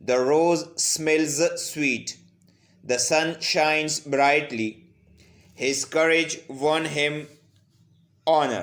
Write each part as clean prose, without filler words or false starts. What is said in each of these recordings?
The rose smells sweet. The sun shines brightly. His courage won him honor.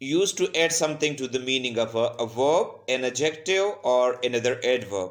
used to add something to the meaning of a verb, an adjective or another adverb.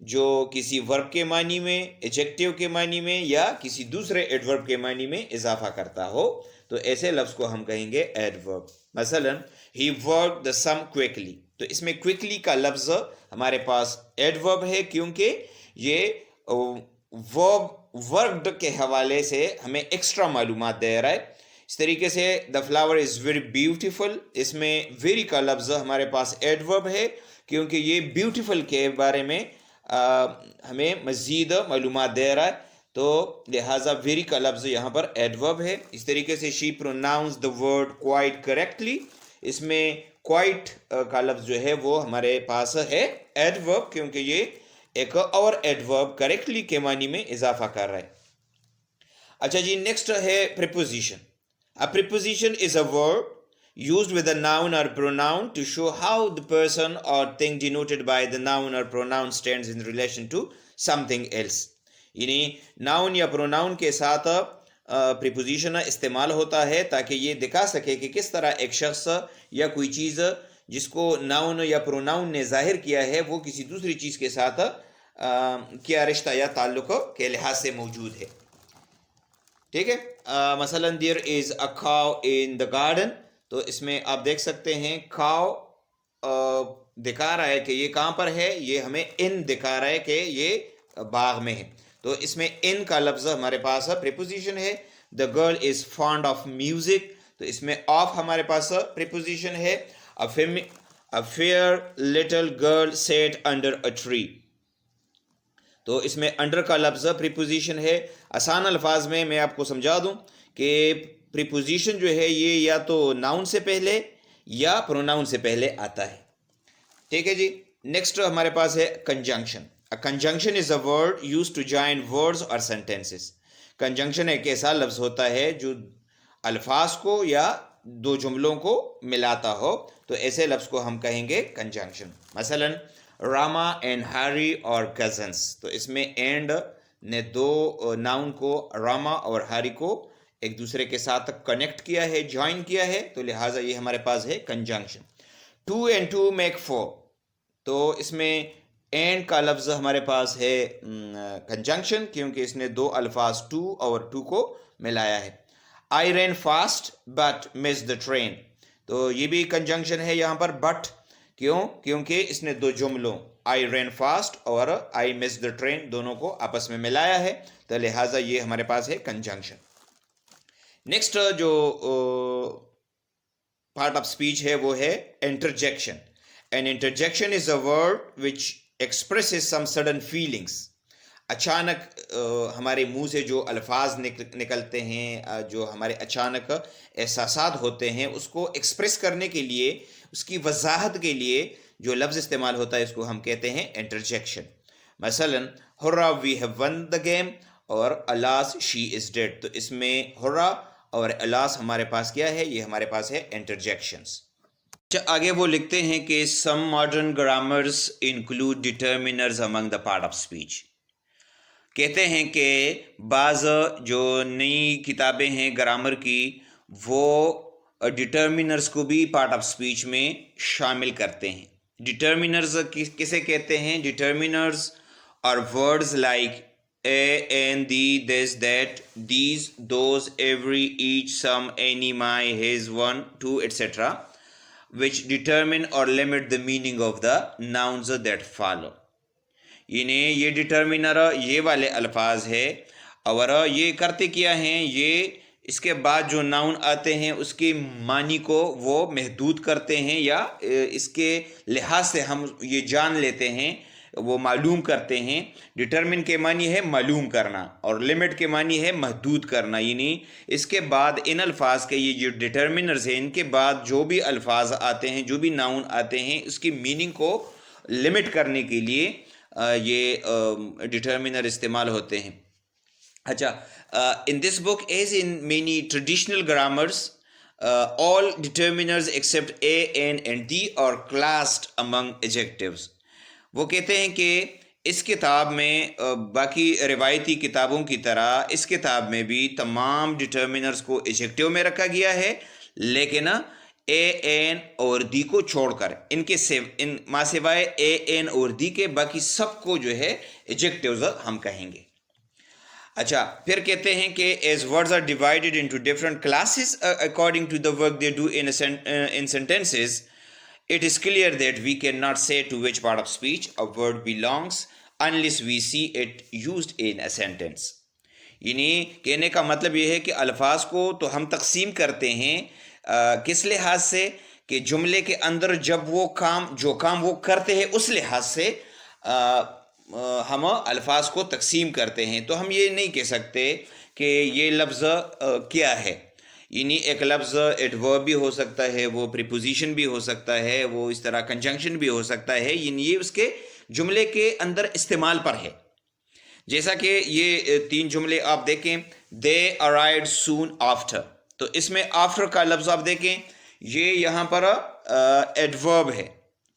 جو کسی ورب کے معنی میں، adjective کے معنی میں یا کسی دوسرے ایڈورب کے معنی میں اضافہ کرتا ہو، تو ایسے لفظ کو ہم کہیں گے ایڈورب. مثلا he worked the sum quickly. تو اس میں quickly کا لفظ ہمارے پاس ایڈورب ہے کیونکہ یہ وربڈ کے حوالے سے ہمیں ایکسٹرا معلومات دے رہا ہے. اس طریقے سے the flower is very beautiful، اس میں very کا لفظ ہمارے پاس ایڈورب ہے کیونکہ یہ بیوٹیفل کے بارے میں ہمیں مزید معلومات دے رہا ہے، تو لہٰذا very کا لفظ یہاں پر ایڈورب ہے. اس طریقے سے she pronounced the word quite correctly، اس میں quite کا لفظ جو ہے وہ ہمارے پاس ہے ایڈورب کیونکہ یہ ایک اور ایڈورب کریکٹلی کے معنی میں اضافہ کر رہا ہے. اچھا جی، نیکسٹ ہے preposition. A preposition is a word used with a noun or pronoun to show how the person or thing denoted by the noun or pronoun stands in relation to something else. یعنی noun یا pronoun کے ساتھ preposition استعمال ہوتا ہے تاکہ یہ دکھا سکے کہ کس طرح ایک شخص یا کوئی چیز جس کو ناؤن یا پروناؤن نے ظاہر کیا ہے وہ کسی دوسری چیز کے ساتھ کیا رشتہ یا تعلق کے لحاظ سے موجود ہے. ٹھیک ہے، مثلا دیر از اے کھاؤ ان دا گارڈن، تو اس میں آپ دیکھ سکتے ہیں کھاؤ دکھا رہا ہے کہ یہ کہاں پر ہے، یہ ہمیں ان دکھا رہا ہے کہ یہ باغ میں ہے، تو اس میں ان کا لفظ ہمارے پاس پریپوزیشن ہے. The girl is fond of music, تو اس میں آف ہمارے پاس پریپوزیشن ہے. A fair little girl sat under a tree، تو اس میں انڈر کا لفظ پریپوزیشن ہے. آسان الفاظ میں میں آپ کو سمجھا دوں کہ پریپوزیشن جو ہے یہ یا تو ناؤن سے پہلے یا پروناؤن سے پہلے آتا ہے. ٹھیک ہے جی، نیکسٹ ہمارے پاس ہے conjunction. Conjunction is a word used to join words اور سینٹینسز. کنجنکشن ایک ایسا لفظ ہوتا ہے جو الفاظ کو یا دو جملوں کو ملاتا ہو، تو ایسے لفظ کو ہم کہیں گے کنجنکشن. مثلا راما اینڈ ہیری اور کزنس، تو اس میں اینڈ نے دو ناؤن کو راما اور ہیری کو ایک دوسرے کے ساتھ کنیکٹ کیا ہے، جوائن کیا ہے، تو لہٰذا یہ ہمارے پاس ہے کنجنکشن. 2 and 2 make 4، تو اس میں اینڈ کا لفظ ہمارے پاس ہے کنجنکشن کیونکہ اس نے دو الفاظ 2 اور 2 کو ملایا ہے. I ran fast but missed the train، تو یہ بھی کنجنکشن ہے یہاں پر، بٹ کیونکہ اس نے دو جملوں I ran fast اور I missed the train دونوں کو آپس میں ملایا ہے، تو لہٰذا یہ ہمارے پاس ہے کنجنکشن. نیکسٹ جو پارٹ آف اسپیچ ہے وہ ہے انٹرجیکشن. An interjection is a word which expresses some sudden feelings. اچانک ہمارے منہ سے جو الفاظ نکلتے ہیں، جو ہمارے اچانک احساسات ہوتے ہیں، اس کو ایکسپریس کرنے کے لیے، اس کی وضاحت کے لیے جو لفظ استعمال ہوتا ہے اس کو ہم کہتے ہیں انٹرجیکشن. مثلا hurrah we have won the game اور الاس شی از ڈیڈ، تو اس میں ہرا اور الاس ہمارے پاس کیا ہے، یہ ہمارے پاس ہے انٹرجیکشنز. آگے وہ لکھتے ہیں کہ some modern grammars include determiners among the part of speech. کہتے ہیں کہ بعض جو نئی کتابیں ہیں گرامر کی وہ ڈٹرمنرز کو بھی پارٹ آف اسپیچ میں شامل کرتے ہیں. ڈٹرمنرز کسے کہتے ہیں؟ ڈٹرمنرز اور words like a an the this that these those every each some any my his one two etcetera which determine or limit the meaning of the nouns that follow. یعنی یہ ڈٹرمنر یہ والے الفاظ ہے اور یہ کرتے کیا ہیں، یہ اس کے بعد جو ناؤن آتے ہیں اس کے معنی کو وہ محدود کرتے ہیں یا اس کے لحاظ سے ہم یہ جان لیتے ہیں، وہ معلوم کرتے ہیں. ڈٹرمن کے معنی ہے معلوم کرنا اور لمٹ کے معنی ہے محدود کرنا. یعنی اس کے بعد ان الفاظ کے یہ جو ڈٹرمنرز ہیں، ان کے بعد جو بھی الفاظ آتے ہیں، جو بھی ناؤن آتے ہیں، اس کی میننگ کو لمٹ کرنے کے لیے یہ ڈٹرمنر استعمال ہوتے ہیں. اچھا، in this book as in many traditional grammars all determiners except a, n and d are classed among adjectives. وہ کہتے ہیں کہ اس کتاب میں باقی روایتی کتابوں کی طرح اس کتاب میں بھی تمام ڈٹرمنرز کو ایجیکٹیو میں رکھا گیا ہے، لیکن اے این اور دی کو چھوڑ کر، ان کے ان ماں سوائے اے این اور دی کے باقی سب کو جو ہے ایجیکٹیوز ہم کہیں گے. اچھا پھر کہتے ہیں کہ as words are divided into different classes according to the work they do in sentences it is clear that we cannot say to which part of speech a word belongs unless we see it used in a sentence. یعنی کہنے کا مطلب یہ ہے کہ الفاظ کو تو ہم تقسیم کرتے ہیں کس لحاظ سے کہ جملے کے اندر جب وہ کام وہ کرتے ہیں اس لحاظ سے ہم الفاظ کو تقسیم کرتے ہیں. تو ہم یہ نہیں کہہ سکتے کہ یہ لفظ کیا ہے. یعنی ایک لفظ ایڈورب بھی ہو سکتا ہے، وہ پریپوزیشن بھی ہو سکتا ہے، وہ اس طرح کنجنکشن بھی ہو سکتا ہے. یعنی یہ اس کے جملے کے اندر استعمال پر ہے. جیسا کہ یہ 3 جملے آپ دیکھیں، دے ارائیوڈ سون آفٹر، تو اس میں آفٹر کا لفظ آپ دیکھیں یہ یہاں پر ایڈورب ہے.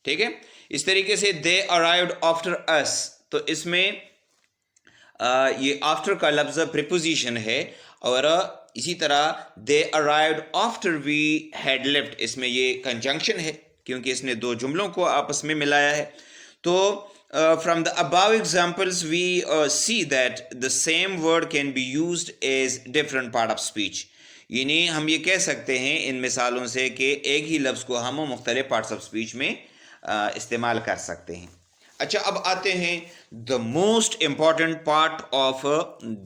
ٹھیک ہے. اس طریقے سے دے ارائیوڈ آفٹر اس، تو اس میں یہ آفٹر کا لفظ پریپوزیشن ہے. اور اسی طرح they arrived after we had left, اس میں یہ کنجنکشن ہے کیونکہ اس نے 2 جملوں کو آپس میں ملایا ہے. تو from the above examples we see that the same word can be used as different part of speech. یعنی ہم یہ کہہ سکتے ہیں ان مثالوں سے کہ ایک ہی لفظ کو ہم مختلف پارٹس آف اسپیچ میں استعمال کر سکتے ہیں. اچھا اب آتے ہیں the most important part of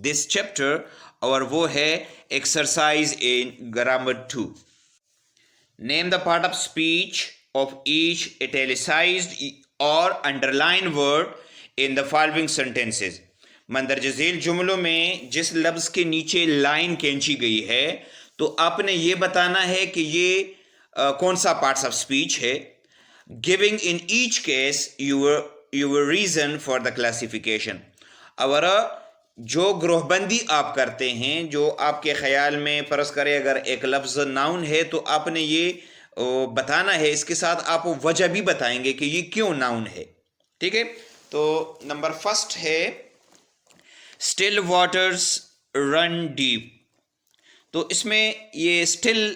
this chapter, اور وہ ہے exercise in grammar 2. Name the part of speech of each italicised or underline word in the following sentences. مندرجہ ذیل جملوں میں جس لفظ کے نیچے لائن کھینچی گئی ہے تو آپ نے یہ بتانا ہے کہ یہ کون سا پارٹس آف اسپیچ ہے. Giving in each case your reason for the classification. اور جو گروہ بندی آپ کرتے ہیں، جو آپ کے خیال میں فرض کرے اگر ایک لفظ ناؤن ہے تو آپ نے یہ بتانا ہے، اس کے ساتھ آپ وجہ بھی بتائیں گے کہ یہ کیوں ناؤن ہے. ٹھیک ہے. تو نمبر 1 ہے اسٹل واٹرز رن ڈیپ. تو اس میں یہ اسٹل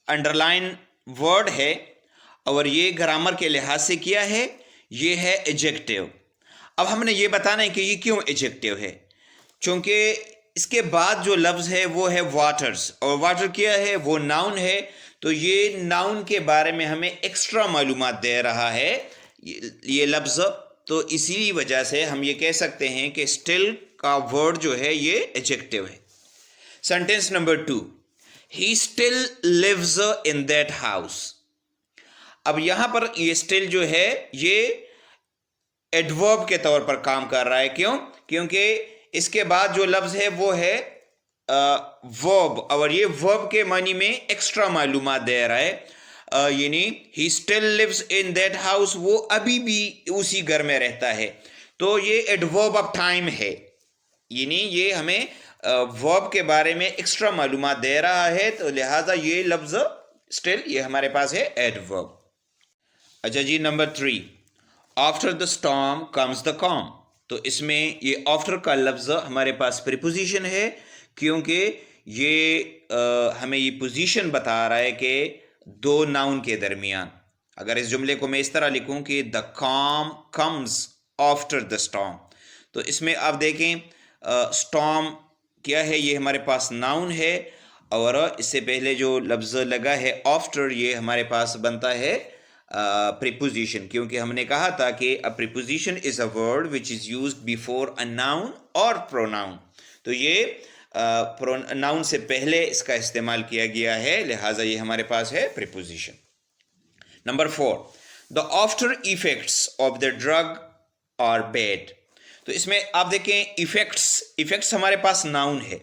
انڈرلائن ورڈ ہے اور یہ گرامر کے لحاظ سے کیا ہے، یہ ہے ایجیکٹیو. اب ہم نے یہ بتانا ہے کہ یہ کیوں ایجیکٹیو ہے، چونکہ اس کے بعد جو لفظ ہے وہ ہے واٹرز، اور واٹر کیا ہے، وہ ناؤن ہے. تو یہ ناؤن کے بارے میں ہمیں ایکسٹرا معلومات دے رہا ہے یہ لفظ. تو اسی وجہ سے ہم یہ کہہ سکتے ہیں کہ اسٹل کا ورڈ جو ہے یہ ایجیکٹیو ہے. Sentence number 2، he still leaves in that house. اب یہاں پر یہ اسٹل جو ہے یہ ایڈورب کے طور پر کام کر رہا ہے. کیوں؟ کیونکہ اس کے بعد جو لفظ ہے وہ ہے ورب، اور یہ ورب کے معنی میں ایکسٹرا معلومات دے رہا ہے. یعنی he still leaves in that house, وہ ابھی بھی اسی گھر میں رہتا ہے. تو یہ ایڈورب آف ٹائم ہے. یعنی یہ ہمیں ورب کے بارے میں ایکسٹرا معلومات دے رہا ہے، تو لہٰذا یہ لفظ اسٹل یہ ہمارے پاس ہے ایڈورب. اچھا جی number 3، after the storm comes the calm. تو اس میں یہ آفٹر کا لفظ ہمارے پاس پریپوزیشن ہے، کیونکہ یہ ہمیں یہ پوزیشن بتا رہا ہے کہ 2 ناؤن کے درمیان. اگر اس جملے کو میں اس طرح لکھوں کہ دا کام کمز آفٹر دا اسٹارم، تو اس میں آپ دیکھیں اسٹارم کیا ہے، یہ ہمارے پاس ناؤن ہے، اور اس سے پہلے جو لفظ لگا ہے آفٹر، یہ ہمارے پاس بنتا ہے preposition، کیونکہ ہم نے کہا تھا کہ a preposition is a word which is used before a noun or pronoun. تو یہ noun سے پہلے اس کا استعمال کیا گیا ہے، لہٰذا یہ ہمارے پاس ہے preposition. Number 4، the after effects of the drug are bad. تو اس میں آپ دیکھیں effects ہمارے پاس noun ہے،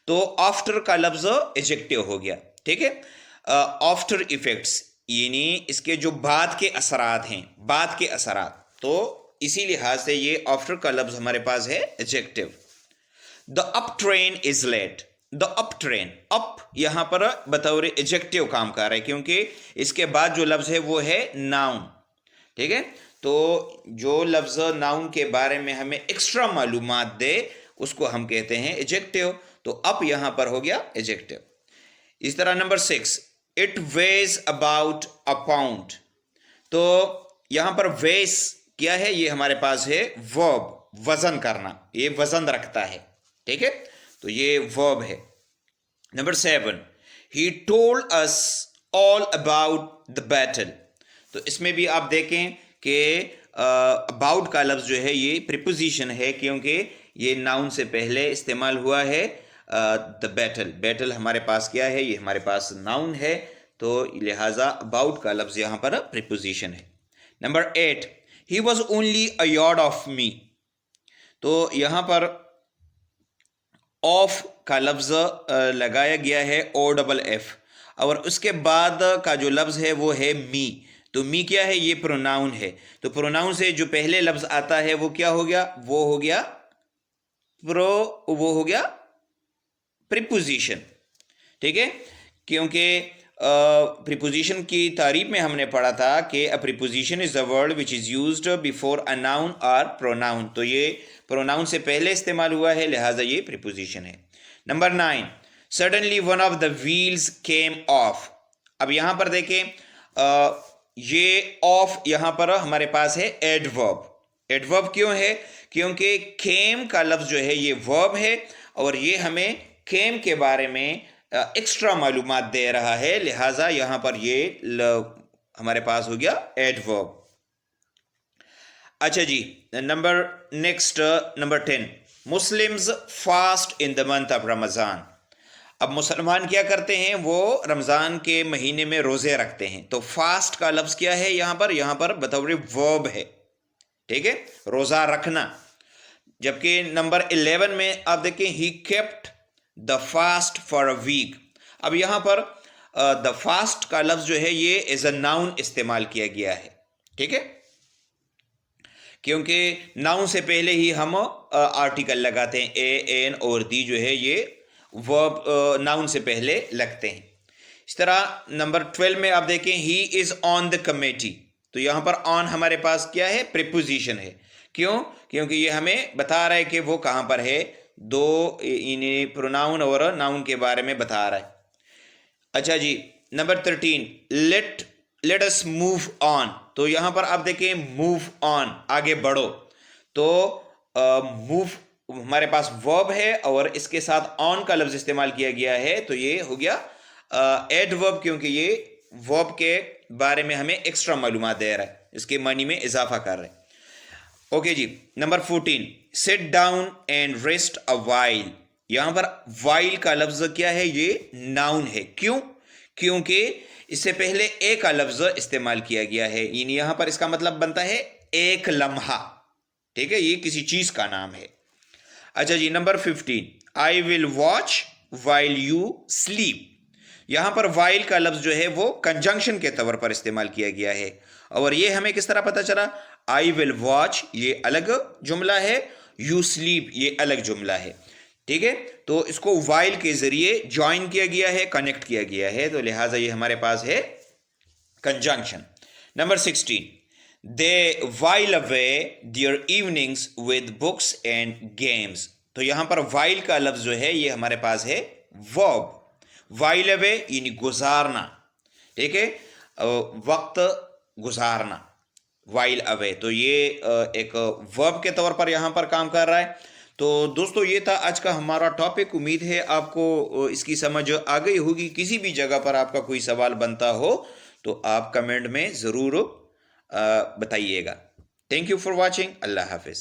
تو after کا لفظ ایجیکٹیو ہو گیا. ٹھیک ہے. after effects یعنی اس کے جو بعد کے اثرات ہیں، بعد کے اثرات، تو اسی لحاظ سے یہ آفٹر کا لفظ ہمارے پاس ہے ایجیکٹیو. دا اپ ٹرین از لیٹ. دا اپ ٹرین، اپ یہاں پر بطور ایجیکٹیو کام کر رہا ہے کیونکہ اس کے بعد جو لفظ ہے وہ ہے ناؤن. ٹھیک ہے. تو جو لفظ ناؤن کے بارے میں ہمیں ایکسٹرا معلومات دے اس کو ہم کہتے ہیں ایجیکٹیو. تو اپ یہاں پر ہو گیا ایجیکٹیو. اس طرح number 6، It weighs about a pound. تو یہاں پر weighs کیا ہے؟ یہ ہمارے پاس ہے verb, وزن کرنا، یہ وزن رکھتا ہے، ٹھیک ہے، تو یہ verb ہے۔ Number 7، he told us all about the battle. تو اس میں بھی آپ دیکھیں کہ about کا لفظ جو ہے یہ پریپوزیشن ہے، کیونکہ یہ ناؤن سے پہلے استعمال ہوا ہے۔ the battle، بیٹل ہمارے پاس کیا ہے؟ یہ ہمارے پاس ناؤن ہے، تو لہٰذا about کا لفظ یہاں پر پریپوزیشن ہے۔ Number 8، he was only a yard of me. تو یہاں پر آف کا لفظ لگایا گیا ہے OFF، اور اس کے بعد کا جو لفظ ہے وہ ہے می۔ تو می کیا ہے؟ یہ پروناؤن ہے، تو پروناؤن سے جو پہلے لفظ آتا ہے وہ کیا ہو گیا؟ وہ ہو گیا پریپوزیشن، ٹھیک ہے، کیونکہ پریپوزیشن کی تعریف میں ہم نے پڑھا تھا کہ a preposition is a word which is used before a noun or pronoun. تو یہ پروناؤن سے پہلے استعمال ہوا ہے، لہٰذا یہ پریپوزیشن ہے۔ Number 9، suddenly one of the wheels came off. اب یہاں پر دیکھیں یہ آف یہاں پر ہمارے پاس ہے ایڈورب۔ ایڈورب کیوں ہے؟ کیونکہ came کا لفظ جو ہے یہ verb ہے، اور یہ ہمیں came کے بارے میں ایکسٹرا معلومات دے رہا ہے، لہٰذا یہاں پر یہ ہمارے پاس ہو گیا ایڈورب۔ اچھا جی، number 10، Muslims fast in the month of Ramzan. اب مسلمان کیا کرتے ہیں؟ وہ رمضان کے مہینے میں روزے رکھتے ہیں. تو فاسٹ کا لفظ کیا ہے یہاں پر بطور ورب ہے، ٹھیک ہے، روزہ رکھنا. جبکہ نمبر 11 میں آپ دیکھیں he kept the fast for a week. اب یہاں پر دا فاسٹ کا لفظ جو ہے یہ ایز اے ناؤن استعمال کیا گیا ہے، ٹھیک ہے، کیونکہ ناؤن سے پہلے ہی ہم آرٹیکل لگاتے ہیں. اے، این اور دی جو ہے یہ ورب ناؤن سے پہلے لگتے ہیں. اس طرح نمبر 12 میں آپ دیکھیں ہی از آن دا کمیٹی. تو یہاں پر آن ہمارے پاس کیا ہے؟ پریپوزیشن ہے. کیوں؟ کیونکہ یہ ہمیں بتا رہا ہے کہ وہ کہاں پر ہے، دو پروناؤن اور ناؤن کے بارے میں بتا رہا ہے. اچھا جی، number 13 let us move on. تو یہاں پر آپ دیکھیں move on، آگے بڑھو. تو move ہمارے پاس verb ہے اور اس کے ساتھ on کا لفظ استعمال کیا گیا ہے، تو یہ ہو گیا adverb، کیونکہ یہ verb کے بارے میں ہمیں ایکسٹرا معلومات دے رہا ہے، اس کے معنی میں اضافہ کر رہے ہیں. Okay G, number 14 sit down and rest a while. یہاں پر while کا لفظ کیا ہے؟ یہ ناؤن ہے. کیوں؟ کیونکہ اس سے پہلے اے کا لفظ استعمال کیا گیا ہے، یعنی یہاں پر اس کا مطلب بنتا ہے ایک لمحہ، ٹھیک ہے، یہ کسی چیز کا نام ہے. اچھا جی، number 15 I will watch while you sleep. یہاں پر while کا لفظ جو ہے وہ کنجنکشن کے طور پر استعمال کیا گیا ہے، اور یہ ہمیں کس طرح پتہ چلا؟ I will watch یہ الگ جملہ ہے، you sleep یہ الگ جملہ ہے، ٹھیک ہے. تو اس کو while کے ذریعے جوائن کیا گیا ہے، کنیکٹ کیا گیا ہے، تو لہٰذا یہ ہمارے پاس ہے conjunction. Number 16 they while away their evenings with books and games. تو یہاں پر while کا لفظ جو ہے یہ ہمارے پاس ہے verb. while away یعنی گزارنا، ٹھیک ہے، وقت گزارنا، while away. تو یہ ایک verb کے طور پر یہاں پر کام کر رہا ہے. تو دوستو یہ تھا آج کا ہمارا ٹاپک. امید ہے آپ کو اس کی سمجھ آ گئی ہوگی. کسی بھی جگہ پر آپ کا کوئی سوال بنتا ہو تو آپ کمنٹ میں ضرور بتائیے گا. Thank you for watching. اللہ حافظ.